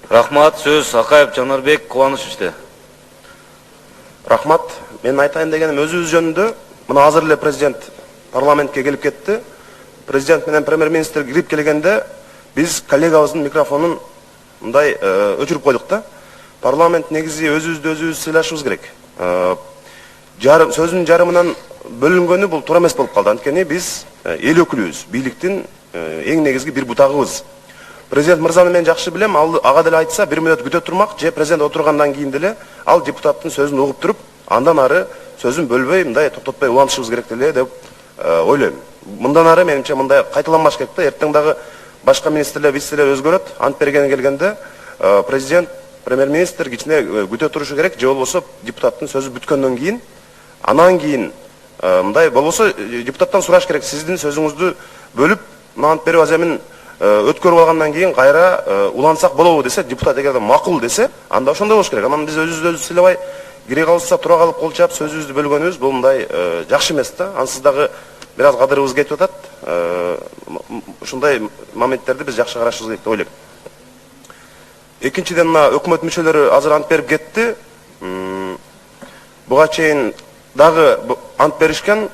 Рахмат, сөз Акаев Жанарбек Кубанычевичте. Рахмат, мен айтайын дегенім өзі жөнінде, мына азыр эле президент парламентке келіп кетті. Президент менен премьер-министр кирип келгенде біз коллегабыздын микрофонун мындай өчүрүп койдук да. Парламент негизи өзүбүздү сыйлашыбыз керек. Сөзүнүн жарымынан бөлүнгөнү бул туура эмес болуп калды. Анткени биз эл өкүлүбүз, бийликтин эң негизги бир бутагыбыз. Президент мырзаны мен жакшы билем, ага деле айтса 1 мүнөт күтө турмак, же президент отургандан кийин деле ал депутаттын сөзүн угуп туруп, андан ары сөзүн бөлбөй, мындай токтотпой улантышыбыз керек деле деп ойлойм. Мындан ары менимче мындай кайталанбаш керек да. Эртең дагы башка министрлер, вице-министрлер өзгөрөт. Ант бергени келгенде президент, премьер-министр кичине күтө турушу керек, же болбосо депутаттын сөзү бүткөндөн кийин, анан кийин мындай болбосо депутаттан сураш керек, сиздин сөзүңүздү бөлүп, ант берүү аземин өткөрүп алгандан кийин кайра улансак болобу десе, депутат эгерде макул десе, анда ошондой болуш керек. Анан биз өзүбүздү сыйлабай, кире калса тура калып кол чаап сөзүбүздү бөлгөнүбүз бул мындай жакшы эмес да. Ансыз дагы бир аз кадырыбыз кетип атат. Ушундай моменттерди биз жакшы карашыбыз керек деп ойлойм. Экинчиден, мына өкмөт мүчөлөрү азыр ант берип кетти. Буга чейин дагы ант беришкен,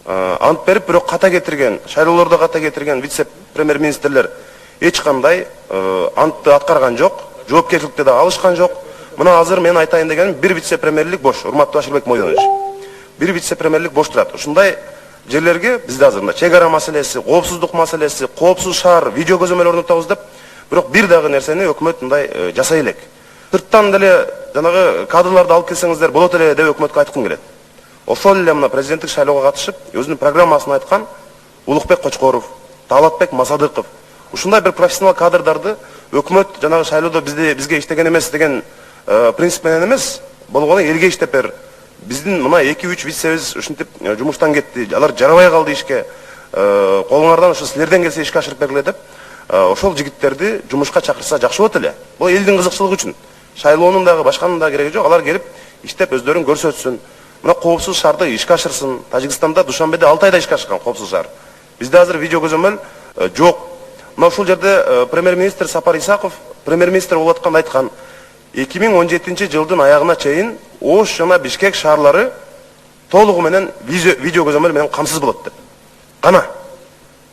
ант берип бирок ката кетирген, шайлоолордо ката кетирген вице-премьер-министрлер эч кандай антты аткарган жок, жоопкерчиликти да алышкан жок. Мына азыр мен айтайын дегеним, бир вице-премьерлик бош, урматтуу Ашырбек Мойдонович. Бир вице-премьерлик бош турат. Ушундай жерлерге бизде азыр чек ара маселеси, коопсуздук маселеси, коопсуз шаар, видео көзөмөл орнотобуз деп, бирок бир дагы нерсени өкмөт мындай жасай элек. Сырттан деле жанагы кадрларды алып келсеңиздер болот эле деп өкмөткө айткым келет. Ошол эле мына президенттик шайлоого катышып, өзүнүн программасын айткан Улукбек Кочкоров, Талатбек Масадыков, ушундай бир профессионал кадрдарды өкмөт жанагы шайлоодо бизге иштеген эмес деген принцип менен эмес, болгону элге иштеп бер. Биздин мына 2-3 вицебиз ушинтип жумуштан кетти, алар жарабай калды ишке. Колуңардан ушу силерден келсе ишке ашырып бергиле деп, ошол жигиттерди жумушка чакырса жакшы болот эле. Бул элдин кызыкчылыгы үчүн. Шайлоонун дагы башканын да кереги жок, алар келип иштеп өздөрүн көрсөтсүн. Мына коопсуз шаарды ишке ашырсын. Тажикстанда Душанбеде 6 айда ишке ашкан коопсуз шаар. Бизде азыр видео көзөмөл жок. Мына ушул жерде премьер-министр Сапар Исаков, премьер-министр болуп атканда айткан, 2017-жылдын аягына чейин Ош жана Бишкек шаарлары толугу менен видео көзөмөл менен камсыз болот деп. Кана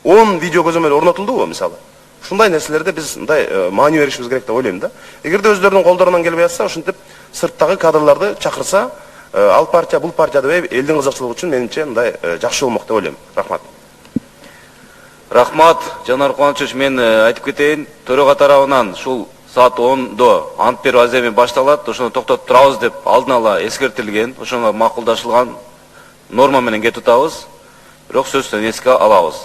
10 видео көзөмөл орнотулдубу мисалы? Ушундай нерселерде биз мындай маани беришибиз керек деп ойлойм да. Эгерде өздөрүнүн колдорунан келбей атса, ушинтип сырттагы кадрларды чакырса, ал партия, бул партия деп элдин кызыкчылыгы үчүн менимче мындай жакшы болмок деп ойлойм. Рахмат. Рахмат, Жанар Кубанычевич, мен айтып кетейин, төрага тарабынан ушул саат 10-до ант берүү аземи башталат, ошону токтотуп турабыз деп алдын ала эскертилген, ошону макулдашылган норма менен кетип атабыз. Бирок сөздөн эске алабыз.